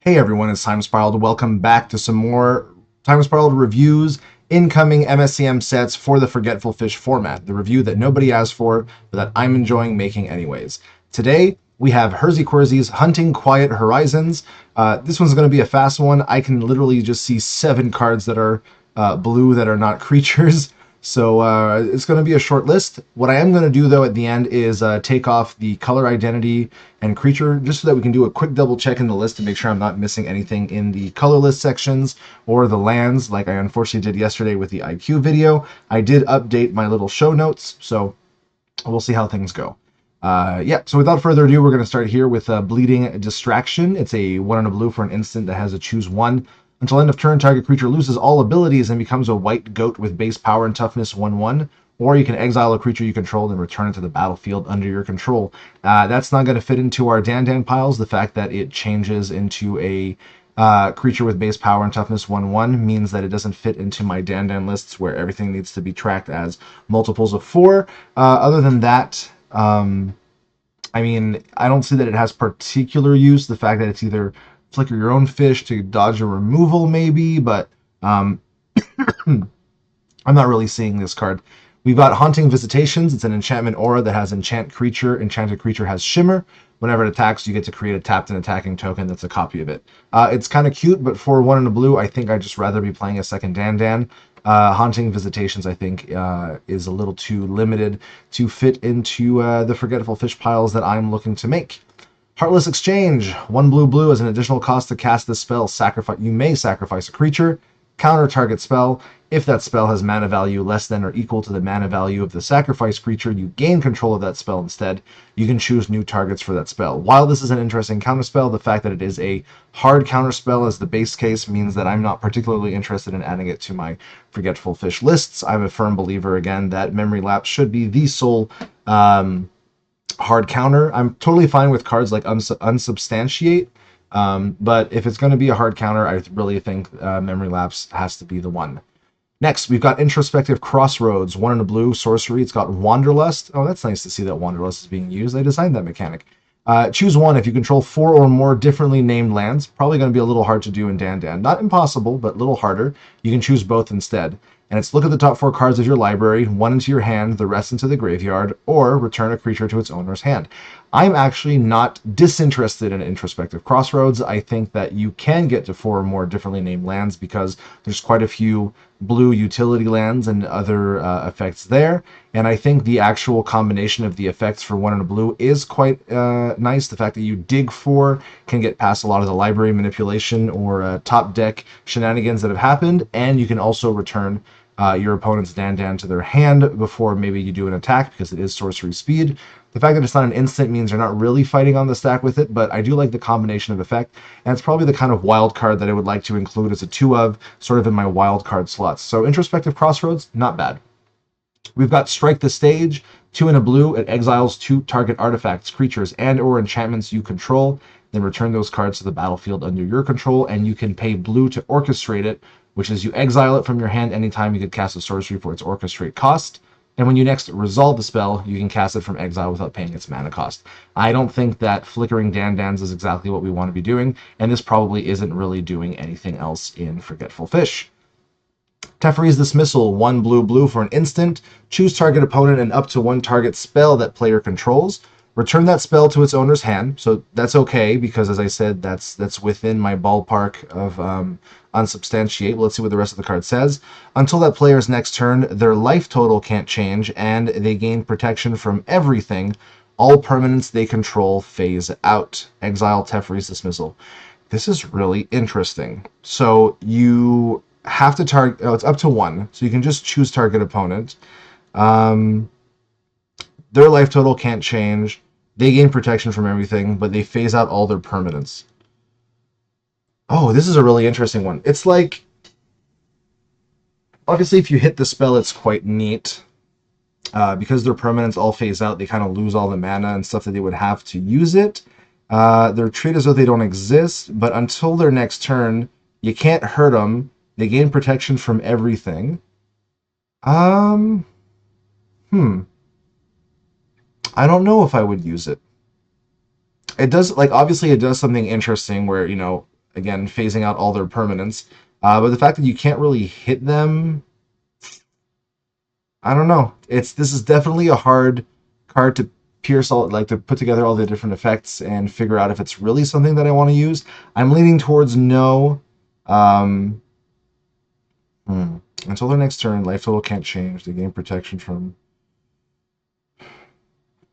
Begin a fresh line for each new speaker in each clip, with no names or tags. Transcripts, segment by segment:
Hey everyone, it's Timespiraled. Welcome back to some more Timespiraled reviews, incoming MSCM sets for the Forgetful Fish format, the review that nobody asked for, but that I'm enjoying making anyways. Today, we have HerziQuerzi's Hunting Quiet Horizons. This one's going to be a fast one. I can literally just see 7 cards that are blue that are not creatures. So it's going to be a short list. What I am going to do, though, at the end is take off the color identity and creature, just so that we can do a quick double check in the list to make sure I'm not missing anything in the color list sections or the lands, like I unfortunately did yesterday with the IQ video. I did update my little show notes, so we'll see how things go. So without further ado, we're going to start here with Bleeding Distraction. It's a 1 and a blue for an instant that has a choose 1. Until end of turn, target creature loses all abilities and becomes a white goat with base power and toughness 1/1. Or you can exile a creature you control and return it to the battlefield under your control. That's not going to fit into our Dan piles. The fact that it changes into a creature with base power and toughness 1/1 means that it doesn't fit into my Dan lists where everything needs to be tracked as multiples of 4. Other than that, I mean, I don't see that it has particular use. The fact that it's either flicker your own fish to dodge a removal, maybe, but I'm not really seeing this card. We've got Haunting Visitations. It's an enchantment aura that has enchant creature. Enchanted creature has shimmer. Whenever it attacks, you get to create a tapped and attacking token that's a copy of it. It's kind of cute, but for 1 and a blue, I think I'd just rather be playing a second Dan. Haunting Visitations, I think, is a little too limited to fit into the Forgetful Fish piles that I'm looking to make. Heartless Exchange. 1 blue as an additional cost to cast this spell. You may sacrifice a creature, counter target spell. If that spell has mana value less than or equal to the mana value of the sacrificed creature, you gain control of that spell instead. You can choose new targets for that spell. While this is an interesting counterspell, the fact that it is a hard counterspell as the base case means that I'm not particularly interested in adding it to my Forgetful Fish lists. I'm a firm believer, again, that Memory Lapse should be the sole hard counter. I'm totally fine with cards like Unsubstantiate, but if it's going to be a hard counter, I really think Memory Lapse has to be the one. Next, we've got Introspective Crossroads, 1 and a blue sorcery. It's got Wanderlust. Oh, that's nice to see that Wanderlust is being used. I designed that mechanic. Choose 1 if you control 4 or more differently named lands. Probably going to be a little hard to do in Dan. Not impossible, but a little harder. You can choose both instead. And it's look at the top 4 cards of your library, 1 into your hand, the rest into the graveyard, or return a creature to its owner's hand. I'm actually not disinterested in Introspective Crossroads. I think that you can get to 4 or more differently named lands because there's quite a few blue utility lands and other effects there. And I think the actual combination of the effects for 1 and a blue is quite nice. The fact that you dig 4 can get past a lot of the library manipulation or top deck shenanigans that have happened, and you can also return your opponent's Dan to their hand before maybe you do an attack because it is sorcery speed. The fact that it's not an instant means you're not really fighting on the stack with it, but I do like the combination of effect, and it's probably the kind of wild card that I would like to include as a 2 of, sort of in my wild card slots. So Introspective Crossroads, not bad. We've got Strike the Stage, 2 and a blue. It exiles 2 target artifacts, creatures, and or enchantments you control. Then return those cards to the battlefield under your control, and you can pay blue to orchestrate it, which is you exile it from your hand anytime you could cast a sorcery for its orchestrate cost. And when you next resolve the spell, you can cast it from exile without paying its mana cost. I don't think that flickering Dan is exactly what we want to be doing, and this probably isn't really doing anything else in Forgetful Fish. Teferi's Dismissal, 1 blue for an instant. Choose target opponent and up to 1 target spell that player controls. Return that spell to its owner's hand. So that's okay because, as I said, that's within my ballpark of Unsubstantiate. Let's see what the rest of the card says. Until that player's next turn, their life total can't change, and they gain protection from everything. All permanents they control phase out. Exile Teferi's Dismissal. This is really interesting. So you have to target... Oh, it's up to 1. So you can just choose target opponent. Their life total can't change. They gain protection from everything, but they phase out all their permanents. Oh, this is a really interesting one. It's like... Obviously, if you hit the spell, it's quite neat. Because their permanents all phase out, they kind of lose all the mana and stuff that they would have to use it. They're treated as though they don't exist, but until their next turn, you can't hurt them. They gain protection from everything. I don't know if I would use it. It does, like, obviously it does something interesting where, you know, again, phasing out all their permanents. But the fact that you can't really hit them, I don't know. This is definitely a hard card to pierce all, like to put together all the different effects and figure out if it's really something that I want to use. I'm leaning towards no. Um, Until their next turn, life total can't change. They gain protection from.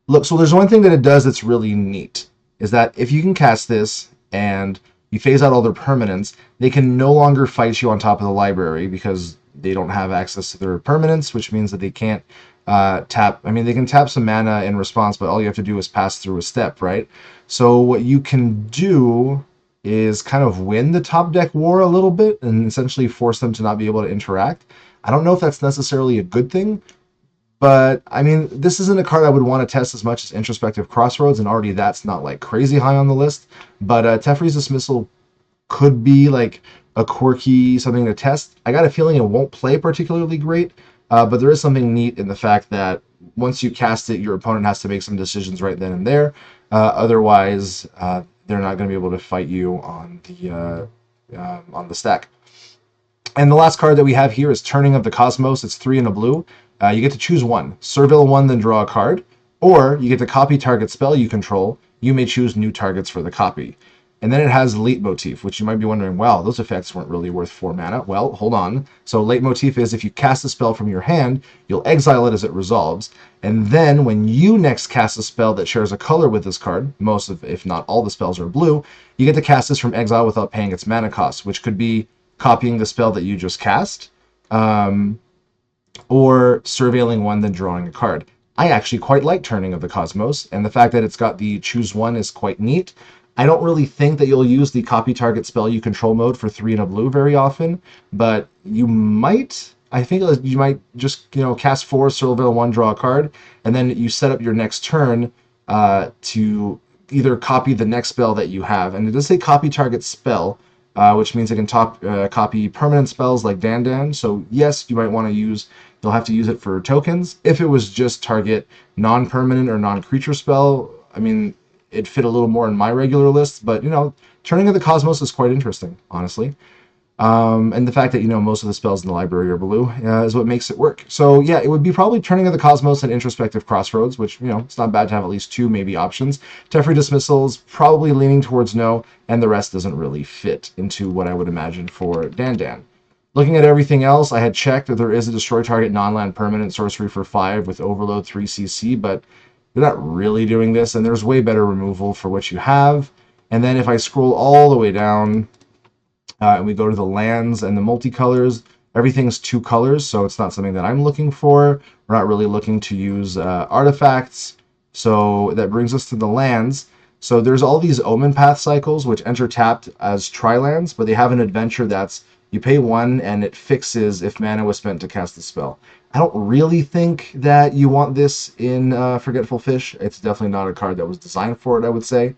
Look, so there's one thing that it does that's really neat, is that if you can cast this and you phase out all their permanents, they can no longer fight you on top of the library because they don't have access to their permanents, which means that they can't tap. I mean, they can tap some mana in response, but all you have to do is pass through a step, right? So what you can do is kind of win the top deck war a little bit and essentially force them to not be able to interact. I don't know if that's necessarily a good thing, but I mean, this isn't a card I would want to test as much as Introspective Crossroads, and already that's not like crazy high on the list. But Teferi's Dismissal could be like a quirky something to test. I got a feeling it won't play particularly great, but there is something neat in the fact that once you cast it, your opponent has to make some decisions right then and there. Otherwise, they're not going to be able to fight you on the stack. And the last card that we have here is Turning of the Cosmos. It's 3 and a blue. You get to choose one. Surveil one, then draw a card. Or you get to copy target spell you control. You may choose new targets for the copy. And then it has Leitmotif, which you might be wondering, wow, those effects weren't really worth 4 mana. Well, hold on. So Leitmotif is if you cast a spell from your hand, you'll exile it as it resolves. And then when you next cast a spell that shares a color with this card, most of, if not all the spells are blue, you get to cast this from exile without paying its mana cost, which could be copying the spell that you just cast, or surveilling one, then drawing a card. I actually quite like Turning of the Cosmos, and the fact that it's got the choose one is quite neat. I don't really think that you'll use the copy target spell you control mode for 3 and a blue very often, but you might. I think you might just cast 4, surveil 1, draw a card, and then you set up your next turn to either copy the next spell that you have, and it does say copy target spell, which means it can copy permanent spells like Dandan. So yes, you might want to use. You'll have to use it for tokens. If it was just target non-permanent or non-creature spell, I mean, it'd fit a little more in my regular list. But Turning of the Cosmos is quite interesting, honestly. And the fact that most of the spells in the library are blue is what makes it work. So yeah, it would be probably Turning of the Cosmos and Introspective Crossroads, which it's not bad to have at least 2 maybe options. Teferi Dismissals probably leaning towards no, and the rest doesn't really fit into what I would imagine for Dandan. Looking at everything else, I had checked that there is a destroy target non-land permanent sorcery for 5 with overload 3 CC, but they're not really doing this, and there's way better removal for what you have. And then if I scroll all the way down, and we go to the lands and the multicolors, everything's 2 colors, so it's not something that I'm looking for. We're not really looking to use artifacts. So that brings us to the lands. So there's all these Omen Path cycles, which enter tapped as tri-lands, but they have an adventure that's you pay 1 and it fixes if mana was spent to cast the spell. I don't really think that you want this in Forgetful Fish. It's definitely not a card that was designed for it, I would say.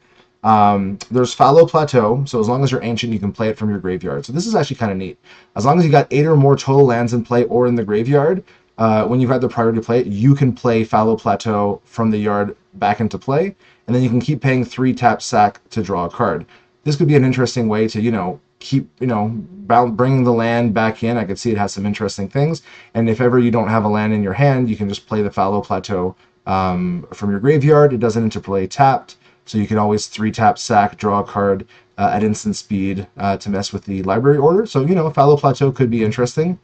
There's Fallow Plateau, so as long as you're ancient, you can play it from your graveyard. So this is actually kind of neat. As long as you got 8 or more total lands in play or in the graveyard, when you've had the priority to play it, you can play Fallow Plateau from the yard back into play, and then you can keep paying 3 tap sack to draw a card. This could be an interesting way to, keep, bringing the land back in. I could see it has some interesting things, and if ever you don't have a land in your hand, you can just play the Fallow Plateau from your graveyard. It doesn't interplay tapped. So you can always 3-tap sack, draw a card at instant speed to mess with the library order. So, Fallow Plateau could be interesting.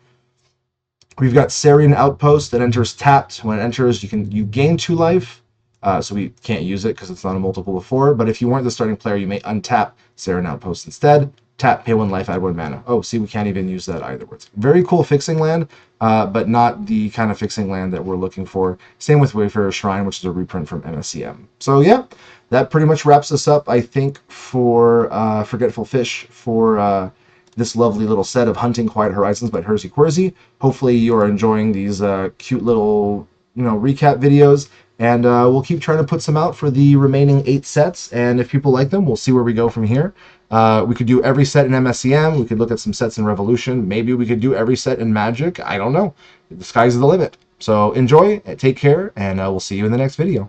We've got Sarian Outpost that enters tapped. When it enters, you gain 2 life. So we can't use it because it's not a multiple of 4. But if you weren't the starting player, you may untap Sarian Outpost instead. Tap, pay 1 life, add 1 mana. Oh, see, we can't even use that either. It's very cool fixing land, but not the kind of fixing land that we're looking for. Same with Wayfarer's Shrine, which is a reprint from MSCM. So yeah, that pretty much wraps us up, I think, for Forgetful Fish, for this lovely little set of Hunting Quiet Horizons by HerziQuerzi. Hopefully you are enjoying these cute little, recap videos. And we'll keep trying to put some out for the remaining 8 sets. And if people like them, we'll see where we go from here. We could do every set in MSCM. We could look at some sets in Revolution. Maybe we could do every set in Magic. I don't know. The sky's the limit. So enjoy, take care, and we'll see you in the next video.